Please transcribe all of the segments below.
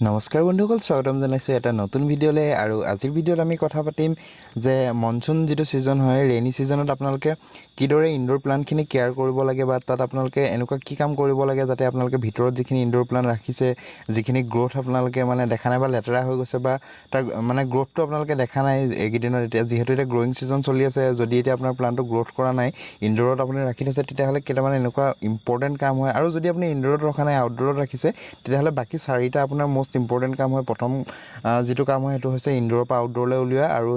নমস্কাৰ বন্ধুসকল, স্বাগতম জনাইছোঁ এটা নতুন ভিডিঅ'লৈ। আৰু আজিৰ ভিডিঅ'ত আমি কথা পাতিম যে মনচুন যিটো ছিজন হয়, ৰেইনি ছিজনত আপোনালোকে কিদৰে ইনডোৰ প্লাণ্টখিনি কেয়াৰ কৰিব লাগে বা তাত আপোনালোকে এনেকুৱা কি কাম কৰিব লাগে যাতে আপোনালোকে ভিতৰত যিখিনি ইনডোৰ প্লাণ্ট ৰাখিছে, যিখিনি গ্ৰ'থ আপোনালোকে মানে দেখা নাই বা লেতেৰা হৈ গৈছে বা তাৰ মানে গ্ৰ'থটো আপোনালোকে দেখা নাই এইকেইদিনত, এতিয়া যিহেতু এতিয়া গ্ৰ'য়িং ছিজন চলি আছে, যদি এতিয়া আপোনাৰ প্লাণ্টটো গ্ৰ'থ কৰা নাই, ইনডোৰত আপুনি ৰাখি থৈছে, তেতিয়াহ'লে কেইটামান এনেকুৱা ইম্পৰ্টেণ্ট কাম হয়। আৰু যদি আপুনি ইনডোৰত ৰখা নাই, আউটডোৰত ৰাখিছে, তেতিয়াহ'লে বাকী চাৰিটা আপোনাৰ মষ্ট ইম্পৰ্টেণ্ট কাম হয়। প্ৰথম যিটো কাম হয় সেইটো হৈছে ইনডোৰৰ পৰা আউটডোৰলৈ উলিওৱা, আৰু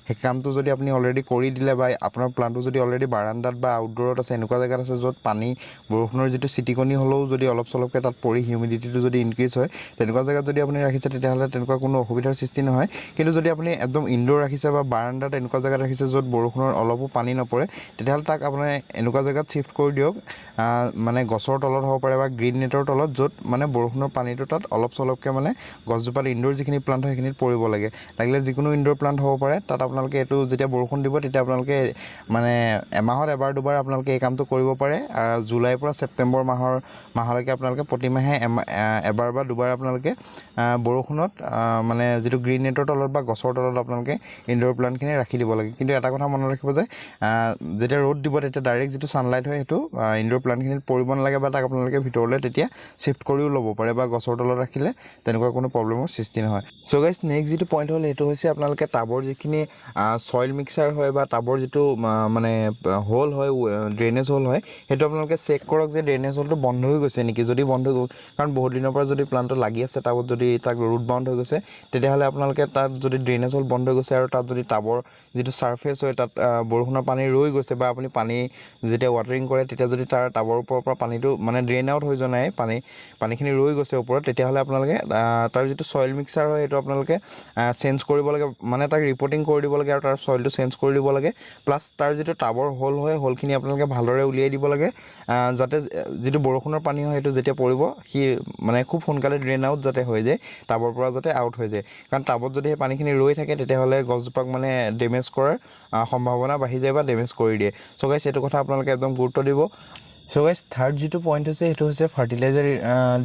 সেই কামটো যদি আপুনি অলৰেডি কৰি দিলে বা আপোনাৰ প্লাণ্টটো যদি অলৰেডি বাৰান্দাত বা আউটডোৰত আছে, এনেকুৱা জেগাত আছে য'ত পানী বৰষুণৰ যিটো চিটিকনি হ'লেও যদি অলপ চলপকৈ তাত পৰি হিউমিডিটিটো যদি ইনক্ৰিজ হয়, তেনেকুৱা জেগাত যদি আপুনি ৰাখিছে, তেতিয়াহ'লে তেনেকুৱা কোনো অসুবিধাৰ সৃষ্টি নহয়। কিন্তু যদি আপুনি একদম ইনডোৰ ৰাখিছে বা বাৰান্দাত এনেকুৱা জেগাত ৰাখিছে য'ত বৰষুণৰ অলপো পানী নপৰে, তেতিয়াহ'লে তাক আপোনাৰ এনেকুৱা জেগাত শ্বিফ্ট কৰি দিয়ক, মানে গছৰ তলত হ'ব পাৰে বা গ্ৰীণ নেটৰ তলত, য'ত মানে বৰষুণৰ পানীটো তাত অলপ চলপকৈ মানে গছজোপাত ইনডোৰ যিখিনি প্লাণ্ট হয় সেইখিনিত পৰিব লাগে। লাগিলে যিকোনো ইনডোৰ প্লাণ্ট হ'ব পাৰে, তাত আপোনালোকে এইটো যেতিয়া বৰষুণ দিব তেতিয়া আপোনালোকে মানে এমাহত এবাৰ দুবাৰ আপোনালোকে এই কামটো কৰিব পাৰে। জুলাইৰ পৰা ছেপ্টেম্বৰ মাহলৈকে আপোনালোকে প্ৰতিমাহে এবাৰ বা দুবাৰ আপোনালোকে বৰষুণত মানে যিটো গ্ৰীণ নেটৰ তলত বা গছৰ তলত আপোনালোকে ইনডোৰ প্লাণ্টখিনি ৰাখি দিব লাগে। কিন্তু এটা কথা মনত ৰাখিব যে যেতিয়া ৰ'দ দিব, তেতিয়া ডাইৰেক্ট যিটো ছানলাইট হয় সেইটো ইনডোৰ প্লাণ্টখিনিত পৰিব নালাগে, বা তাক আপোনালোকে ভিতৰলৈ তেতিয়া শ্বিফ্ট কৰিও ল'ব পাৰে, বা গছৰ তলত ৰাখিলে তেনেকুৱা কোনো প্ৰব্লেমৰ সৃষ্টি নহয়। চ' গাইজ, নেক্সট যিটো পইণ্ট হ'ল সেইটো হৈছে আপোনালোকে টাবৰ যিখিনি ছইল মিক্সাৰ হয় বা টাবৰ যিটো মানে হোল হয়, ড্ৰেইনেজ হোল হয়, সেইটো আপোনালোকে চেক কৰক যে ড্ৰেইনেজ হোলটো বন্ধ হৈ গৈছে নেকি। যদি বন্ধ হৈ গ'ল, কাৰণ বহুত দিনৰ পৰা যদি প্লাণ্টটো লাগি আছে টাবত, যদি তাক ৰুট বাউণ্ড হৈ গৈছে, তেতিয়াহ'লে আপোনালোকে তাত যদি ড্ৰেইনেজ হোল বন্ধ হৈ গৈছে আৰু তাত যদি টাবৰ যিটো ছাৰ্ফেচ হয় তাত বৰষুণৰ পানী ৰৈ গৈছে, বা আপুনি পানী যেতিয়া ৱাটাৰিং কৰে তেতিয়া যদি তাৰ টাবৰ ওপৰৰ পৰা পানীটো মানে ড্ৰেইন আউট হৈ যোৱা নাই, পানীখিনি ৰৈ গৈছে ওপৰত, তেতিয়াহ'লে আপোনালোকে তাৰ যিটো ছইল মিক্সাৰ হয় সেইটো আপোনালোকে চেঞ্জ কৰিব লাগে, মানে তাক ৰিপৰ্টিং কৰি দিব লাগে আৰু তাৰ ছইলটো চেঞ্জ কৰি দিব লাগে। প্লাছ তাৰ যিটো টাবৰ হোল হয়, হোলখিনি আপোনালোকে ভালদৰে উলিয়াই দিব লাগে, যাতে যিটো বৰষুণৰ পানী হয় সেইটো যেতিয়া পৰিব, সি মানে খুব সোনকালে ড্ৰেইন আউট যাতে হৈ যায়, টাবৰ পৰা যাতে আউট হৈ যায়। কাৰণ টাবত যদি সেই পানীখিনি ৰৈ থাকে, তেতিয়াহ'লে গছজোপাক মানে ডেমেজ কৰাৰ সম্ভাৱনা বাঢ়ি যায় বা ডেমেজ কৰি দিয়ে। চ' গাইছ, এইটো কথা আপোনালোকে একদম গুৰুত্ব দিব। চ' গাইছ, থাৰ্ড যিটো পইণ্ট হৈছে সেইটো হৈছে ফাৰ্টিলাইজাৰ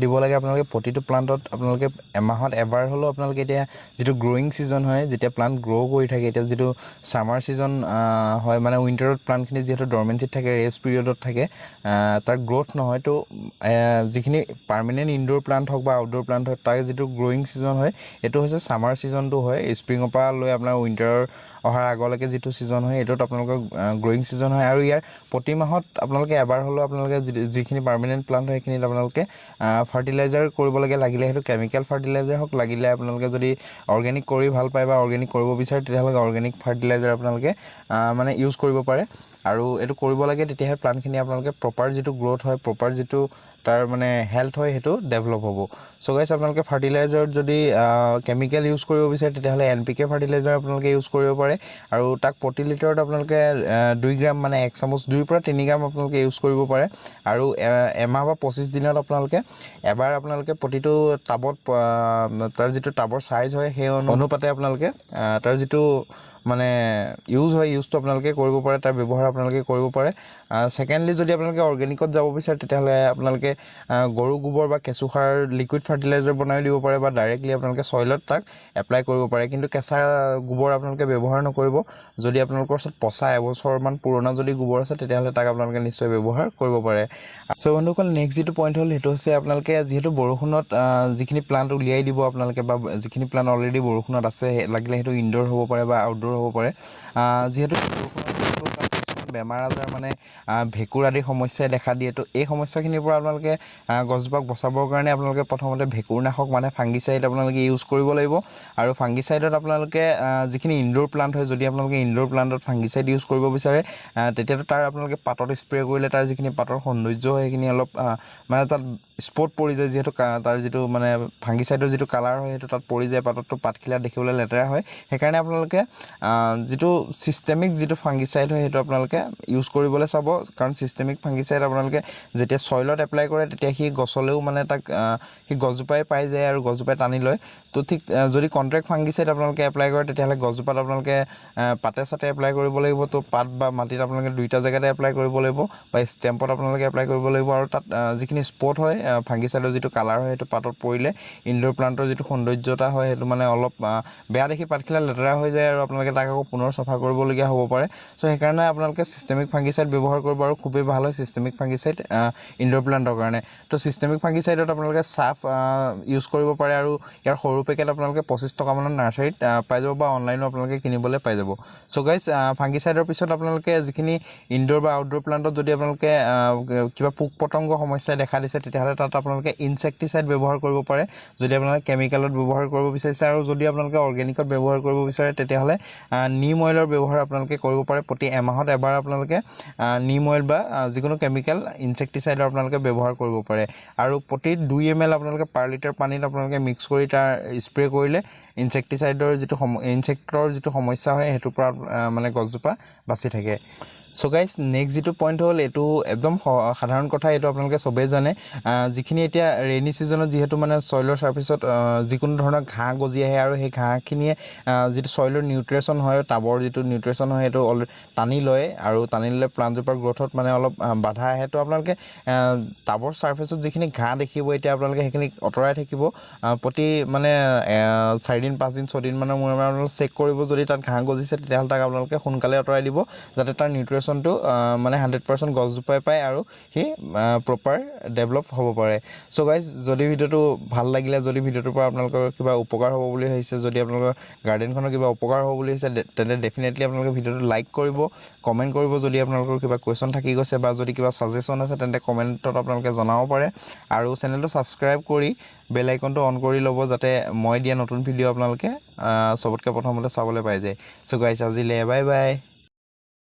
দিব লাগে আপোনালোকে প্ৰতিটো প্লাণ্টত। আপোনালোকে এমাহত এবাৰ হ'লেও আপোনালোকে এতিয়া যিটো গ্ৰ'য়িং ছিজন হয়, যেতিয়া প্লাণ্ট গ্ৰ' কৰি থাকে, এতিয়া যিটো ছামাৰ ছিজন হয়, মানে উইণ্টাৰত প্লাণ্টখিনি যিহেতু ডৰমেঞ্চিত থাকে, ৰেষ্ট পিৰিয়ডত থাকে, তাৰ গ্ৰ'থ নহয়, তো যিখিনি পাৰ্মানেণ্ট ইনডোৰ প্লাণ্ট হওক বা আউটডোৰ প্লাণ্ট হওক, তাৰ যিটো গ্ৰ'য়িং ছিজন হয় এইটো হৈছে ছামাৰ ছিজনটো হয়। স্প্ৰিঙৰ পৰা লৈ আপোনাৰ উইণ্টাৰৰ অহাৰ আগলৈকে যিটো ছিজন হয়, এইটোত আপোনালোকৰ গ্ৰ'য়িং ছিজন হয়। আৰু ইয়াৰ প্ৰতি মাহত আপোনালোকে এবাৰ হ'লেও আপোনালোকে যিখিনি পাৰ্মানেণ্ট প্লাণ্ট হয় সেইখিনিত আপোনালোকে ফাৰ্টিলাইজাৰ কৰিব লাগে। লাগিলে সেইটো কেমিকেল ফাৰ্টিলাইজাৰ হওক, লাগিলে আপোনালোকে যদি অৰ্গেনিক কৰি ভাল পায় বা অৰ্গেনিক কৰিব বিচাৰে, তেতিয়াহ'লে অৰ্গেনিক ফাৰ্টিলাইজাৰ আপোনালোকে মানে ইউজ কৰিব পাৰে। আৰু এইটো কৰিব লাগে, তেতিয়াহে প্লাণ্টখিনি আপোনালোকে প্ৰপাৰ যিটো গ্ৰ'থ হয়, প্ৰপাৰ যিটো তাৰ মানে হেল্থ হয়, সেইটো ডেভেলপ হ'ব। চ' গাইছ, আপোনালোকে ফাৰ্টিলাইজাৰত যদি কেমিকেল ইউজ কৰিব বিচাৰে, তেতিয়াহ'লে NPK ফাৰ্টিলাইজাৰ আপোনালোকে ইউজ কৰিব পাৰে। আৰু তাক প্ৰতি লিটাৰত আপোনালোকে 2 গ্ৰাম, মানে 1 চামুচ, 2 পৰা 3 গ্ৰাম আপোনালোকে ইউজ কৰিব পাৰে। আৰু এমাহ বা 25 দিনত আপোনালোকে এবাৰ আপোনালোকে প্ৰতিটো টাবত তাৰ যিটো টাবৰ ছাইজ হয় সেই অনুপাতে আপোনালোকে তাৰ যিটো মানে ইউজটো আপোনালোকে কৰিব পাৰে, তাৰ ব্যৱহাৰ আপোনালোকে কৰিব পাৰে। ছেকেণ্ডলি, যদি আপোনালোকে অৰ্গেনিকত যাব বিচাৰে, তেতিয়াহ'লে আপোনালোকে গৰু গোবৰ বা কেঁচুসাৰ লিকুইড ফাৰ্টিলাইজাৰ বনাই দিব পাৰে, বা ডাইৰেক্টলি আপোনালোকে ছইলত তাক এপ্লাই কৰিব পাৰে। কিন্তু কেঁচা গোবৰ আপোনালোকে ব্যৱহাৰ নকৰিব। যদি আপোনালোকৰ ওচৰত পচা এবছৰমান পুৰণা যদি গোবৰ আছে, তেতিয়াহ'লে তাক আপোনালোকে নিশ্চয় ব্যৱহাৰ কৰিব পাৰে। চ' বন্ধুসকল, নেক্সট যিটো পইণ্ট হ'ল সেইটো হৈছে আপোনালোকে যিহেতু বৰষুণত যিখিনি প্লাণ্ট উলিয়াই দিব আপোনালোকে, বা যিখিনি প্লাণ্ট অলৰেডি বৰষুণত আছে, লাগিলে সেইটো ইনডোৰ হ'ব পাৰে বা আউটডোৰ হ'ব পাৰে, যিহেতু বেমাৰ আজাৰ মানে ভেঁকুৰ আদি সমস্যাই দেখা দিয়ে, তো এই সমস্যাখিনিৰ পৰা আপোনালোকে গছজোপাক বচাবৰ কাৰণে আপোনালোকে প্ৰথমতে ভেঁকুৰনাশক মানে ফাংগিচাইড আপোনালোকে ইউজ কৰিব লাগিব। আৰু ফাংগিচাইডত আপোনালোকে যিখিনি ইনডোৰ প্লাণ্ট হয়, যদি আপোনালোকে ইনডোৰ প্লাণ্টত ফাংগিচাইড ইউজ কৰিব বিচাৰে, তেতিয়াতো তাৰ আপোনালোকে পাতত স্প্ৰে' কৰিলে তাৰ যিখিনি পাতৰ সৌন্দৰ্য হয় সেইখিনি অলপ মানে তাত স্পট পৰি যায়, যিহেতু তাৰ যিটো মানে ফাংগিচাইডৰ যিটো কালাৰ হয় সেইটো তাত পৰি যায়, পাততটো পাতখিলা দেখিবলৈ লেতেৰা হয়। সেইকাৰণে আপোনালোকে যিটো ছিষ্টেমিক যিটো ফাংগিচাইড হয় সেইটো আপোনালোকে ইউজ কৰিবলৈ চাব কাৰণ সিস্টেমিক ফাংগিসাইড আপোনালোকে যেতিয়া সইলত এপ্লাই কৰে তেতিয়া সি গছলেও মানে তাক সি গছজোপাই পাই যায় আৰু গছজোপাই টানি লয় তো ঠিক যদি কন্ট্ৰাক্ট ফাংগিসাইড আপোনালোকে এপ্লাই কৰে তেতিয়াহলে গছজোপাত আপোনালোকে পাতে সাতে এপ্লাই কৰিব লাগিব তো পাত বা মাটিত আপোনালোকে দুইটা জায়গাতে এপ্লাই কৰিব লাগিব বা ষ্টেম্পত আপোনালোকে এপ্লাই কৰিব লাগিব আৰু তাত যিখিনি স্পট হয় ফাংগিসাইডৰ যিটো কালাৰ হয় সেইটো পাতত পৰিলে ইনডোৰ প্লান্টৰ যিটো সৌন্দৰ্যতা হয় সেইটো মানে অলপ বেয়া দেখি পাতখিলা লেতেৰা হৈ যায় আৰু আপোনালোকে তাক আকৌ পুনৰ সফা কৰিবলগীয়া হ'ব পাৰে সো সেইকাৰণে আপোনালোকে সিস্টেমিক ফাংগিসাইড ব্যৱহাৰ কৰিব আৰু খুবেই ভাল হয় সিস্টেমিক ফাংগিসাইড ইনডোৰ প্লান্টৰ কাৰণে তো সিস্টেমিক ফাংগিসাইডত আপোনালোকে সাফ ইউজ কৰিব পাৰে আৰু ইয়াৰ সৰু পেকেট আপোনালোকে 25 টকা মানৰ নাৰ্সাৰীত পাই যাব বা অনলাইনও আপোনালোকে কিনিবলৈ পাই যাব সো গাইস ফাংগিসাইডৰ পিছত আপোনালোকে যিখিনি ইনডোৰ বা আউটডোৰ প্লান্টত যদি আপোনালোকে কিবা পোক পতংগ সমস্যা দেখা দিছে তেতিয়াহলে তাত আপোনালোকে ইনসেক্টিসাইড ব্যৱহাৰ কৰিব পাৰে যদি আপোনালোকে কেমিক্যালত ব্যৱহাৰ কৰিব বিচাৰিছে আৰু যদি আপোনালোকে অৰ্গেনিকত ব্যৱহাৰ কৰিব বিচাৰে তেতিয়াহলে নিম অইলৰ ব্যৱহাৰ আপোনালোকে কৰিব পাৰে প্ৰতি এমাহত এবাৰ আপোনালোকে নিম অইল বা যিকোনো কেমিক্যাল ইনসেক্টিসাইডৰ আপোনালোকে ব্যৱহাৰ কৰিব পাৰে আৰু প্ৰতি 2 ml আপোনালোকে পাৰ লিটাৰ পানীত আপোনালোকে মিক্স কৰি তাৰ স্প্ৰে কৰিলে ইনসেক্টিসাইডৰ যিটো সমস্যা হয় হেতুৰ পৰা মানে গছজোপা বাচি থাকে সো গাইস নেক্সট যেটো পইণ্ট হল এটো একদম সাধাৰণ কথা এটো আপোনালোকে সবে জানে যিখিনি এতিয়া ৰেইনি সিজনত যেহেতু মানে সইলৰ সাৰফেসত যিকোনো ধৰণৰ ঘাঁ গজি আহে আৰু সেই ঘাঁখিনিয়ে যেটো সইলৰ নিউট্ৰিশন হয় টাবৰ যেটো নিউট্ৰিশন হয় এটো টানি লয় আৰু টানি ললে প্লান্টজোপাৰ গ্ৰোথত মানে অলপ বাধা আহে তো আপোনালোকে টাবৰ সাৰফেসত যিখিনি ঘাঁ দেখিব এতিয়া আপোনালোকে সেইখিনি অতৰাই থাকিব প্ৰতি মানে 4 দিন 5 দিন 6 দিন মানৰ মূৰে আপোনালোকে চেক কৰিব যদি তাত ঘাঁ গজিছে তেতিয়াহলে তাক আপোনালোকে সোনকালে অতৰাই দিব যাতে তাৰ নিউট্ৰিশনটো মানে 100% গছজোপাই পায় আৰু হি প্ৰপাৰ ডেভেলপ হ'ব পাৰে সো গাইস যদি ভিডিওটো ভাল লাগিলে যদি ভিডিওটোৰ পৰা আপোনালোকৰ কিবা উপকাৰ হ'ব বুলি হৈছে যদি আপোনালোকৰ গাৰ্ডেনখনৰ কিবা উপকাৰ হ'ব বুলি হৈছে তেন্তে ডেফিনেটলি আপোনালোকে ভিডিওটো লাইক কৰিব কমেন্ট কৰিব যদি আপোনালোকৰ কিবা কোৱেশ্চন থাকি গৈছে বা যদি কিবা সাজেশন আছে তেন্তে কমেন্টত আপোনালোকে জনাব পাৰে আৰু চেনেলটো সাবস্ক্ৰাইব কৰি বেল আইকনটো অন কৰি ল'ব যাতে মই দিয়া নতুন ভিডিও আপোনালোকে সবতকৈ প্ৰথমতে চাবলৈ পাই যায় সো গাইস আজিলে বাই বাই